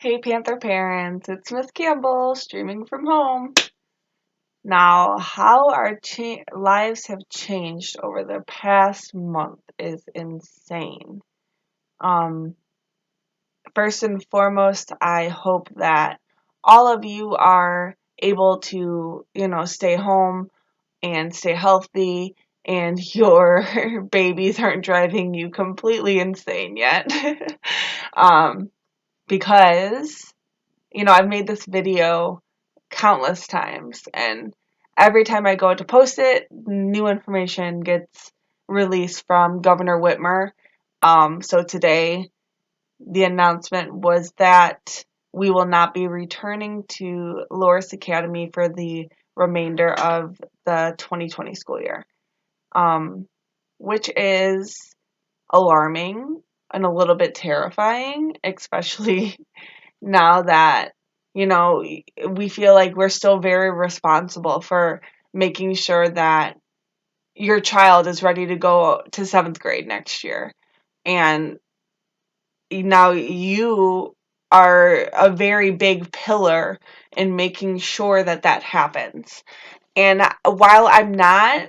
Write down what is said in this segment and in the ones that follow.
Hey Panther parents, it's Miss Campbell streaming from home. Now, how our lives have changed over the past month is insane. Um, First and foremost, I hope that all of you are able to, stay home and stay healthy and your babies aren't driving you completely insane yet. um, because I've made this video countless times, and every time I go to post it, new information gets released from Governor Whitmer. So today, the announcement was that we will not be returning to Loris Academy for the remainder of the 2020 school year, um, which is alarming and a little bit terrifying, especially now that, we feel like we're still very responsible for making sure that your child is ready to go to seventh grade next year. And now you are a very big pillar in making sure that that happens. And while I'm not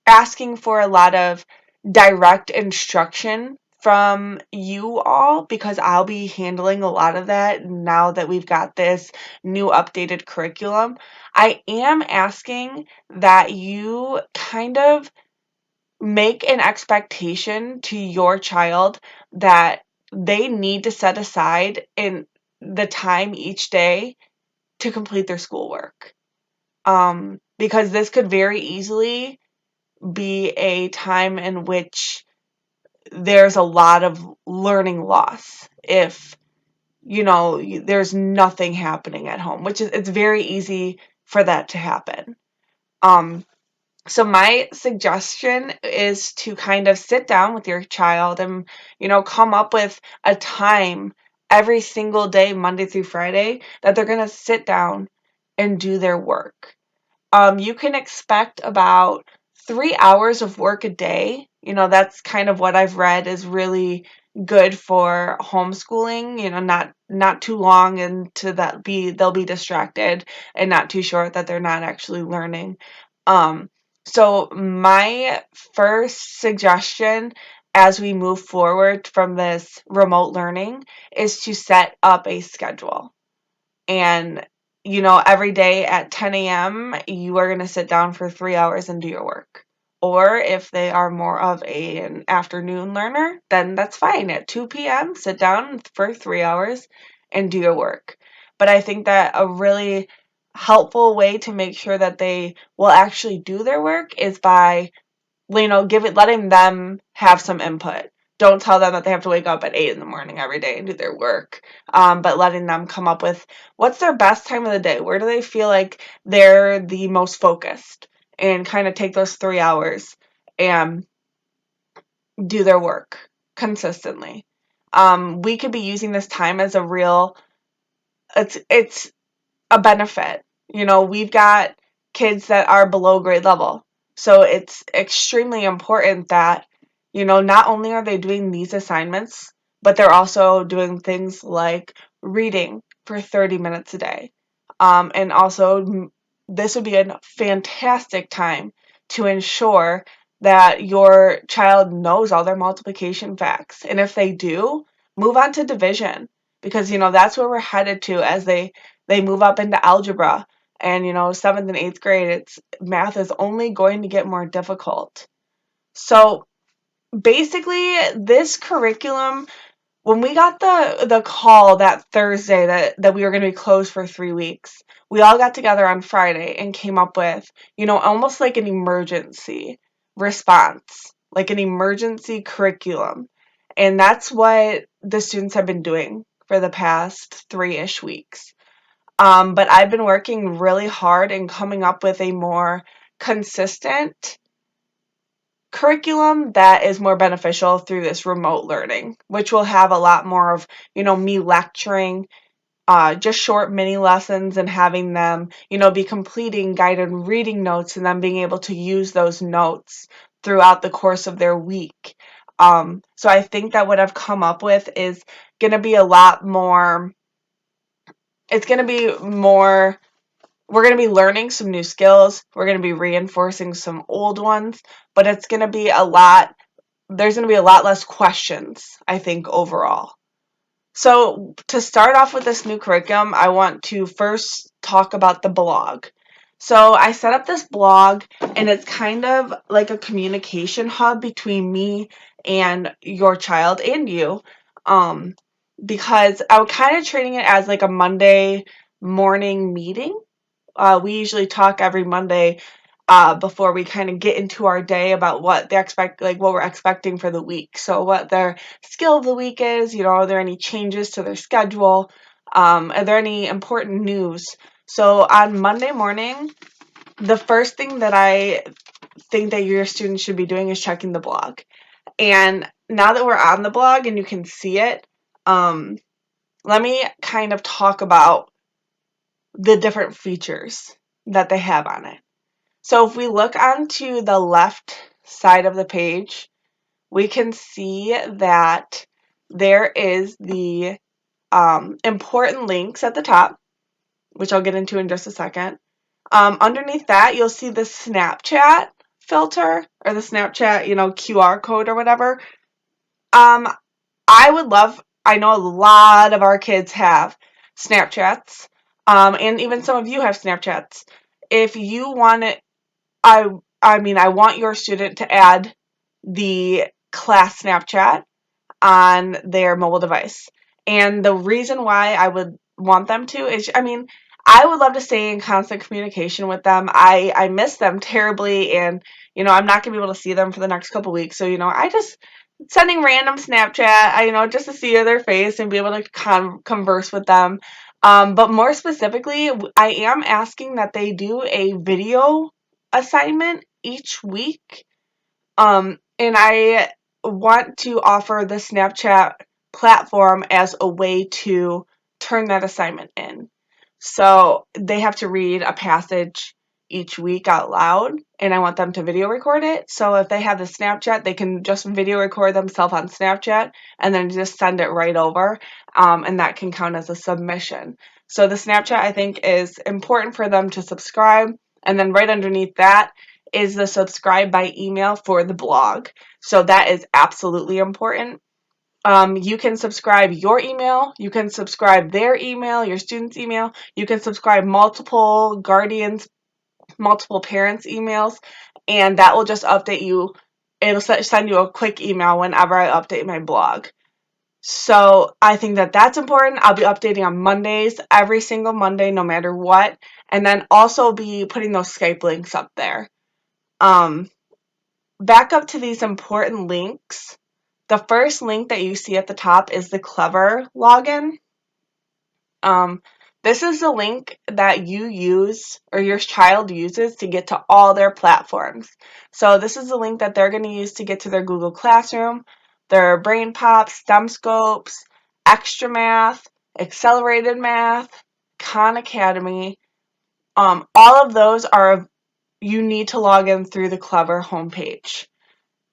asking for a lot of direct instruction from you all, because I'll be handling a lot of that now that we've got this new updated curriculum. I am asking that you kind of make an expectation to your child that they need to set aside in the time each day to complete their schoolwork. Because this could very easily be a time in which there's a lot of learning loss if there's nothing happening at home, which is it's very easy for that to happen. So my suggestion is to kind of sit down with your child and come up with a time every single day, Monday through Friday, that they're going to sit down and do their work. You can expect about 3 hours of work a day. That's kind of what I've read is really good for homeschooling. Not too long and to that they'll be distracted, and not too short that they're not actually learning. Um, so my first suggestion as we move forward from this remote learning is to set up a schedule. And, every day at 10 a.m., you are going to sit down for 3 hours and do your work. Or if they are more of an afternoon learner, then that's fine. At 2 p.m., sit down for 3 hours and do your work. But I think that a really helpful way to make sure that they will actually do their work is by letting them have some input. Don't tell them that they have to wake up at 8 in the morning every day and do their work, but letting them come up with what's their best time of the day. Where do they feel like they're the most focused, and kind of take those 3 hours and do their work consistently. We could be using this time as a real, it's a benefit. We've got kids that are below grade level. So it's extremely important that, not only are they doing these assignments, but they're also doing things like reading for 30 minutes a day. And also, this would be a fantastic time to ensure that your child knows all their multiplication facts. And if they do, move on to division, because, that's where we're headed to as they move up into algebra. And, seventh and eighth grade, math is only going to get more difficult. So basically, this curriculum, when we got the call that Thursday that we were going to be closed for 3 weeks, we all got together on Friday and came up with, almost like an emergency response, like an emergency curriculum. And that's what the students have been doing for the past 3-ish weeks. But I've been working really hard in coming up with a more consistent curriculum that is more beneficial through this remote learning, which will have a lot more of, me lecturing, just short mini lessons, and having them, be completing guided reading notes and then being able to use those notes throughout the course of their week. So I think that what I've come up with is going to be a lot more, it's going to be more, we're going to be learning some new skills. We're going to be reinforcing some old ones, but it's going to be a lot, there's going to be a lot less questions, I think, overall. So to start off with this new curriculum, I want to first talk about the blog. So I set up this blog, and it's kind of like a communication hub between me and your child and you, um, because I'm kind of treating it as like a Monday morning meeting. We usually talk every Monday before we kind of get into our day about what they expect, like what we're expecting for the week. So what their skill of the week is, are there any changes to their schedule? Are there any important news? So on Monday morning, the first thing that I think that your students should be doing is checking the blog. And now that we're on the blog and you can see it, let me kind of talk about the different features that they have on it. So if we look onto the left side of the page, we can see that there is the important links at the top, which I'll get into in just a second. Underneath that, you'll see the Snapchat filter or the Snapchat, QR code or whatever. I know a lot of our kids have Snapchats, and even some of you have Snapchats. If you want it, I want your student to add the class Snapchat on their mobile device. And the reason why I would want them to is, I would love to stay in constant communication with them. I miss them terribly, and, I'm not going to be able to see them for the next couple weeks. So, I just sending random Snapchat, just to see their face and be able to converse with them. But more specifically, I am asking that they do a video assignment each week. And I want to offer the Snapchat platform as a way to turn that assignment in. So they have to read a passage each week out loud, and I want them to video record it. So if they have the Snapchat, they can just video record themselves on Snapchat and then just send it right over, and that can count as a submission. So the Snapchat, I think, is important for them to subscribe, and then right underneath that is the subscribe by email for the blog. So that is absolutely important. You can subscribe your email, you can subscribe their email, your student's email, you can subscribe multiple guardians, multiple parents' emails, and that will just update you. It'll send you a quick email whenever I update my blog. So I think that that's important. I'll be updating on Mondays, every single Monday, no matter what, and then also be putting those Skype links up there. Back up to these important links. The first link that you see at the top is the Clever login. This is the link that you use or your child uses to get to all their platforms. So this is the link that they're going to use to get to their Google Classroom, their BrainPop, STEMscopes, Extra Math, Accelerated Math, Khan Academy. All of those you need to log in through the Clever homepage.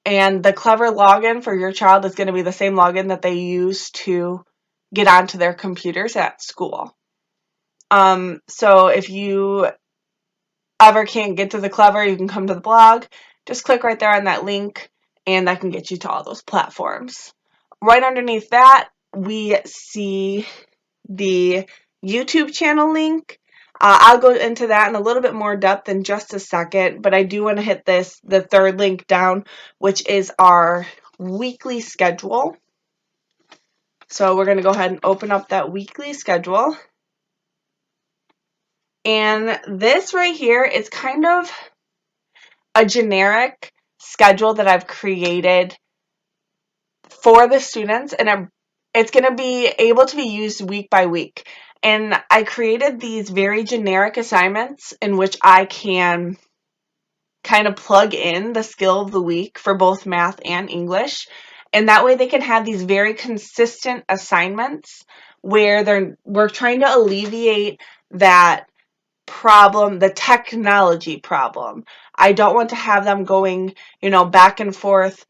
And the Clever login for your child is going to be the same login that they use to get onto their computers at school. So if you ever can't get to the Clever, you can come to the blog. Just click right there on that link, and that can get you to all those platforms. Right underneath that, we see the YouTube channel link. I'll go into that in a little bit more depth in just a second, but I do want to hit the third link down, which is our weekly schedule. So we're going to go ahead and open up that weekly schedule. And this right here is kind of a generic schedule that I've created for the students, and it's going to be able to be used week by week. And I created these very generic assignments in which I can kind of plug in the skill of the week for both math and English. And that way they can have these very consistent assignments where we're trying to alleviate that problem, the technology problem. I don't want to have them going, back and forth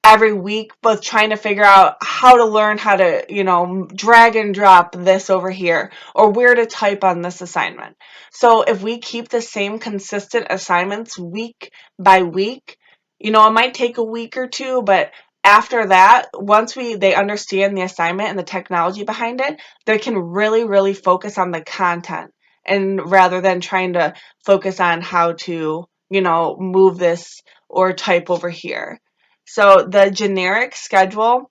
every week, both trying to figure out how to learn how to, drag and drop this over here or where to type on this assignment. So if we keep the same consistent assignments week by week, it might take a week or two, but after that, once they understand the assignment and the technology behind it, they can really, really focus on the content and rather than trying to focus on how to, move this or type over here. So the generic schedule,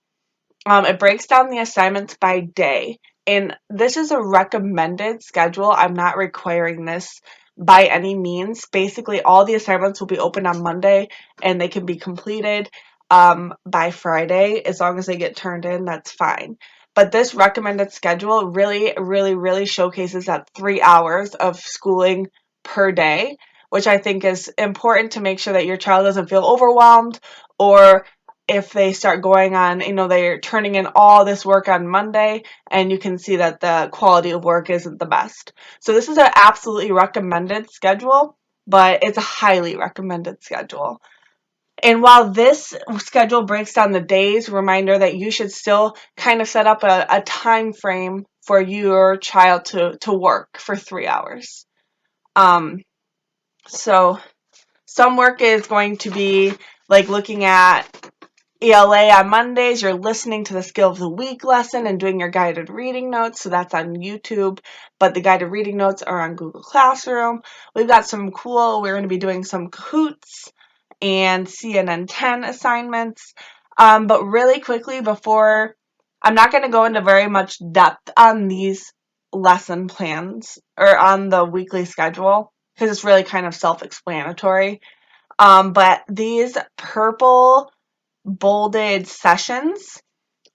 it breaks down the assignments by day. And this is a recommended schedule. I'm not requiring this by any means. Basically, all the assignments will be open on Monday and they can be completed by Friday. As long as they get turned in, that's fine. But this recommended schedule really, really, really showcases that 3 hours of schooling per day, which I think is important to make sure that your child doesn't feel overwhelmed or if they start going on, they're turning in all this work on Monday and you can see that the quality of work isn't the best. So this is an absolutely recommended schedule, but it's a highly recommended schedule. And while this schedule breaks down the days, reminder that you should still kind of set up a time frame for your child to work for 3 hours. So some work is going to be like looking at ELA on Mondays, you're listening to the Skill of the Week lesson and doing your guided reading notes. So that's on YouTube, but the guided reading notes are on Google Classroom. We've got we're going to be doing some Kahoots and CNN 10 assignments. But really quickly I'm not going to go into very much depth on these lesson plans or on the weekly schedule because it's really kind of self-explanatory. But these purple bolded sessions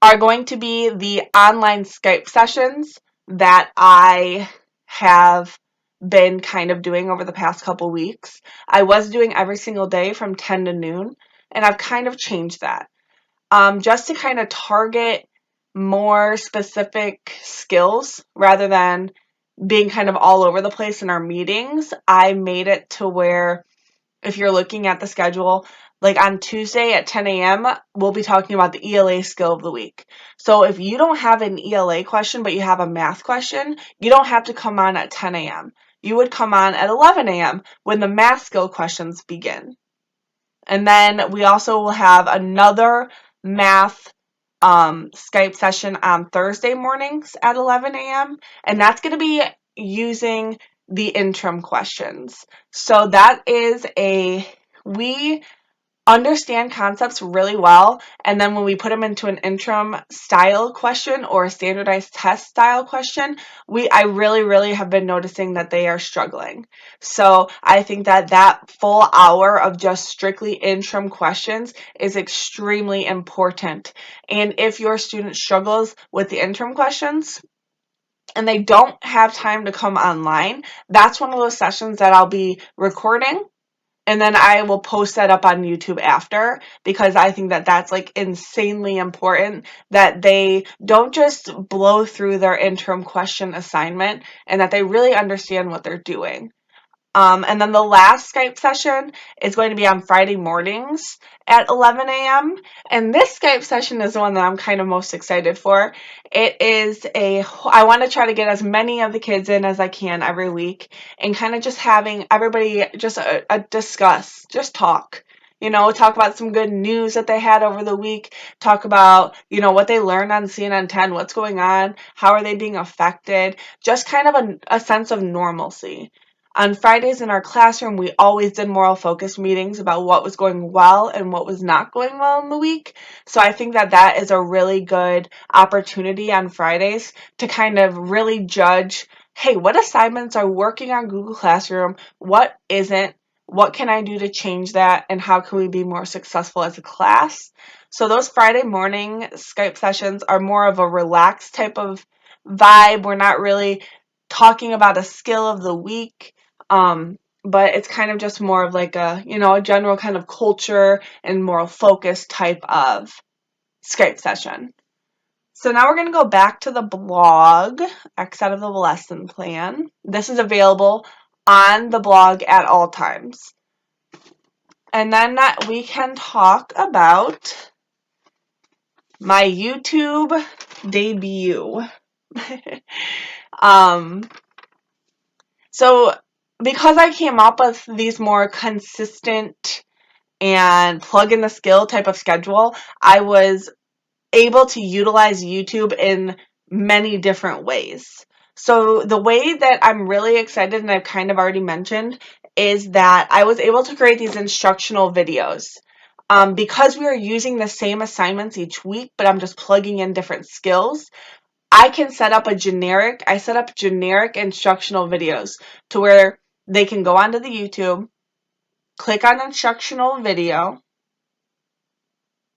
are going to be the online Skype sessions that I have been kind of doing over the past couple weeks. I was doing every single day from 10 to noon, and I've kind of changed that just to kind of target more specific skills rather than being kind of all over the place in our meetings. I made it to where if you're looking at the schedule, like on Tuesday at 10 a.m., we'll be talking about the ELA skill of the week. So if you don't have an ELA question, but you have a math question, you don't have to come on at 10 a.m. You would come on at 11 a.m. when the math skill questions begin. And then we also will have another math Skype session on Thursday mornings at 11 a.m. And that's going to be using the interim questions. So that is we understand concepts really well, and then when we put them into an interim style question or a standardized test style question, I really, really have been noticing that they are struggling. So I think that full hour of just strictly interim questions is extremely important. And if your student struggles with the interim questions, and they don't have time to come online, that's one of those sessions that I'll be recording and then I will post that up on YouTube after because I think that that's like insanely important that they don't just blow through their interim question assignment and that they really understand what they're doing. And then the last Skype session is going to be on Friday mornings at 11 a.m. And this Skype session is the one that I'm kind of most excited for. I want to try to get as many of the kids in as I can every week and kind of just having everybody just discuss, just talk. Talk about some good news that they had over the week. Talk about, what they learned on CNN 10, what's going on, how are they being affected. Just kind of a sense of normalcy. On Fridays in our classroom, we always did moral focus meetings about what was going well and what was not going well in the week. So I think that is a really good opportunity on Fridays to kind of really judge, hey, what assignments are working on Google Classroom? What isn't? What can I do to change that? And how can we be more successful as a class? So those Friday morning Skype sessions are more of a relaxed type of vibe. We're not really talking about a skill of the week. But it's kind of just more of like a general kind of culture and moral focus type of Skype session. So now we're going to go back to the blog, X out of the lesson plan. This is available on the blog at all times. And then we can talk about my YouTube debut. um, so because I came up with these more consistent and plug in the skill type of schedule, I was able to utilize YouTube in many different ways. So the way that I'm really excited, and I've kind of already mentioned, is that I was able to create these instructional videos. Because we are using the same assignments each week, but I'm just plugging in different skills, I set up generic instructional videos to where they can go onto the YouTube, click on instructional video,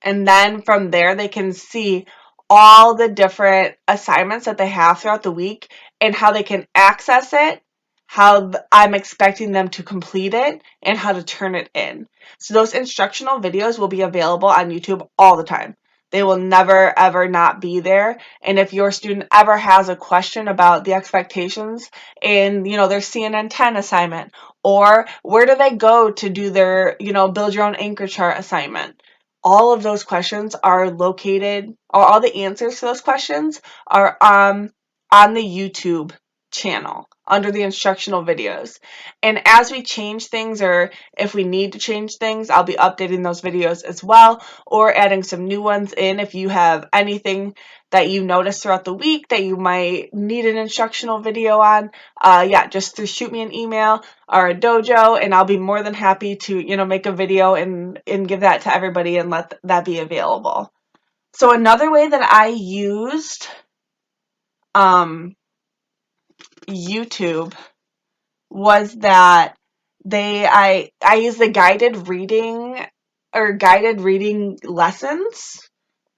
and then from there, they can see all the different assignments that they have throughout the week and how they can access it, how I'm expecting them to complete it, and how to turn it in. So those instructional videos will be available on YouTube all the time. They will never, ever not be there. And if your student ever has a question about the expectations in, their CNN 10 assignment, or where do they go to do their, build your own anchor chart assignment, all of those questions are located, or all the answers to those questions are on the YouTube channel under the instructional videos. And as we change things, or if we need to change things, I'll be updating those videos as well, or adding some new ones in if you have anything that you notice throughout the week that you might need an instructional video on. Just shoot me an email or a dojo, and I'll be more than happy to, make a video and give that to everybody and let that be available. So another way that I used YouTube was that I use the guided reading lessons.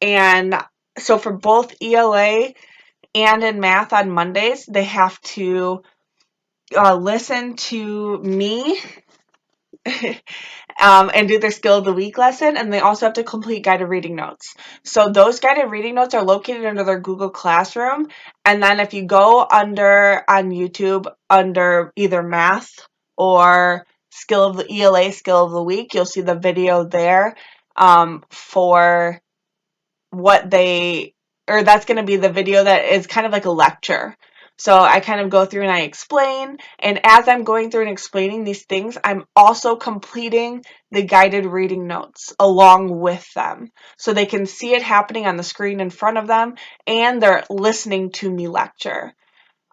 And so for both ELA and in math on Mondays, they have to listen to me and do their skill of the week lesson, and they also have to complete guided reading notes. So those guided reading notes are located under their Google Classroom, and then if you go on YouTube under either math or skill of the ELA skill of the week, you'll see the video there for what that's going to be the video that is kind of like a lecture. So I kind of go through and I explain, and as I'm going through and explaining these things, I'm also completing the guided reading notes along with them. So they can see it happening on the screen in front of them, and they're listening to me lecture.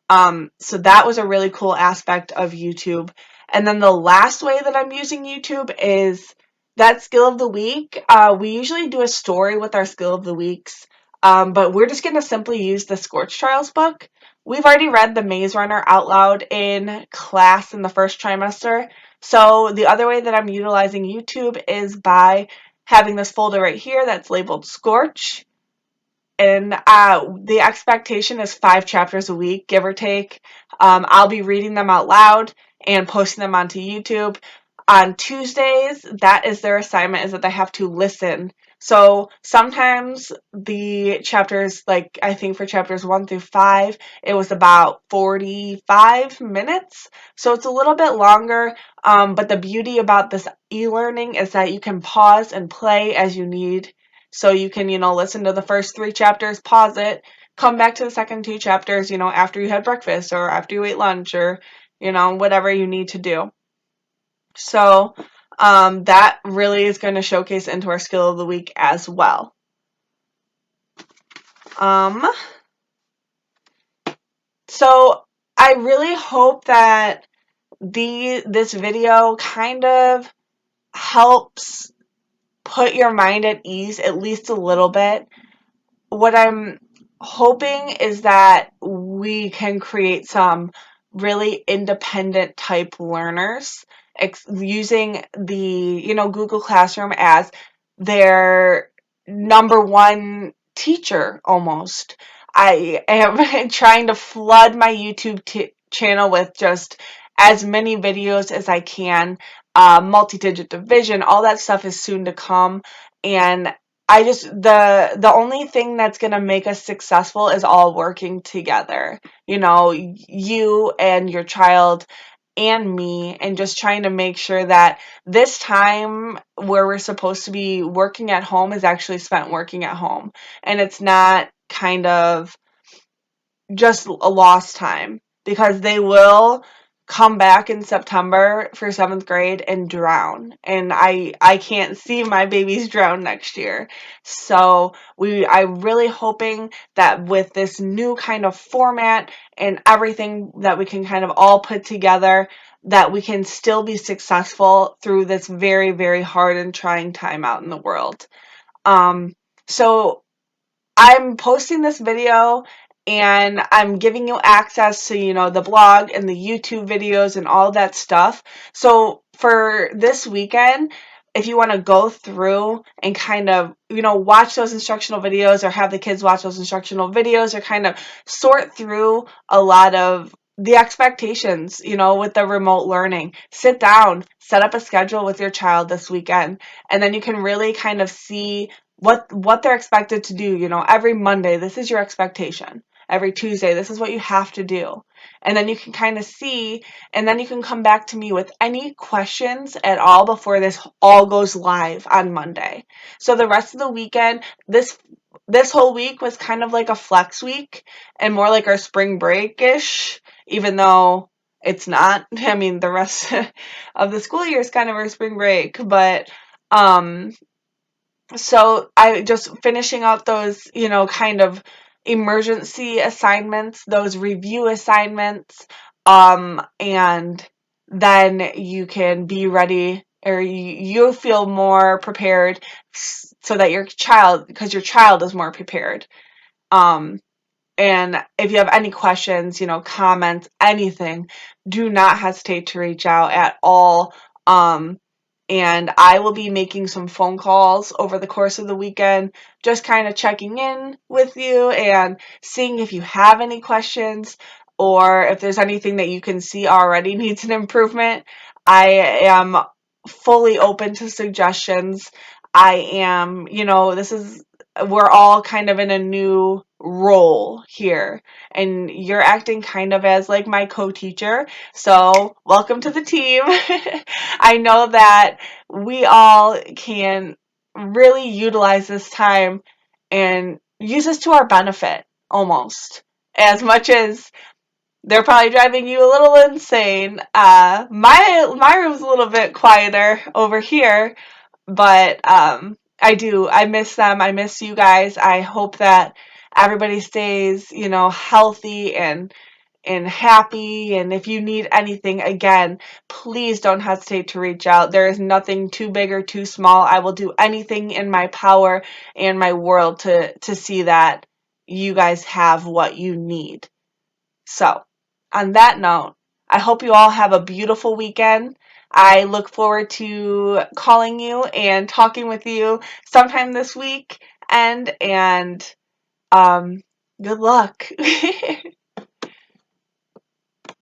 So that was a really cool aspect of YouTube. And then the last way that I'm using YouTube is that skill of the week. We usually do a story with our skill of the weeks, but we're just going to simply use the Scorch Trials book. We've already read The Maze Runner out loud in class in the first trimester. So the other way that I'm utilizing YouTube is by having this folder right here that's labeled Scorch. And the expectation is 5 chapters a week, give or take. I'll be reading them out loud and posting them onto YouTube. On Tuesdays, that is their assignment, is that they have to listen. So sometimes the chapters, like I think for chapters 1 through 5, it was about 45 minutes. So it's a little bit longer, but the beauty about this e-learning is that you can pause and play as you need. So you can, listen to the first 3 chapters, pause it, come back to the second 2 chapters, after you had breakfast or after you ate lunch or, whatever you need to do. So that really is going to showcase into our skill of the week as well. So I really hope that this video kind of helps put your mind at ease at least a little bit. What I'm hoping is that we can create some really independent type learners using the, Google Classroom as their number one teacher almost. I am trying to flood my YouTube channel with just as many videos as I can. Multi-digit division, all that stuff is soon to come. And the only thing that's going to make us successful is all working together. You and your child and me, and just trying to make sure that this time where we're supposed to be working at home is actually spent working at home, and it's not kind of just a lost time, because they will come back in September for 7th grade and drown, and I can't see my babies drown next year. So I'm really hoping that with this new kind of format and everything that we can kind of all put together, that we can still be successful through this very, very hard and trying time out in the world. So I'm posting this video and I'm giving you access to, the blog and the YouTube videos and all that stuff. So for this weekend, if you want to go through and kind of, watch those instructional videos, or have the kids watch those instructional videos, or kind of sort through a lot of the expectations, with the remote learning, sit down, set up a schedule with your child this weekend, and then you can really kind of see what they're expected to do. Every Monday, this is your expectation. Every Tuesday, this is what you have to do. And then you can kind of see, and then you can come back to me with any questions at all before this all goes live on Monday. So the rest of the weekend, this whole week was kind of like a flex week, and more like our spring break-ish, even though it's not. I mean, the rest of the school year is kind of our spring break, but um so I just finishing out those, kind of emergency assignments, those review assignments, and then you can be ready, or you feel more prepared, so that because your child is more prepared. Um, and if you have any questions, comments, anything, do not hesitate to reach out at all. And I will be making some phone calls over the course of the weekend, just kind of checking in with you and seeing if you have any questions, or if there's anything that you can see already needs an improvement. I am fully open to suggestions. I am, we're all kind of in a new role here, and you're acting kind of as like my co-teacher, so welcome to the team. I know that we all can really utilize this time and use this to our benefit, almost as much as they're probably driving you a little insane. My room's a little bit quieter over here, but I miss them. I miss you guys. I hope that everybody stays, healthy and happy. And if you need anything, again, please don't hesitate to reach out. There is nothing too big or too small. I will do anything in my power and my world to see that you guys have what you need. So, on that note, I hope you all have a beautiful weekend. I look forward to calling you and talking with you sometime this week. And good luck.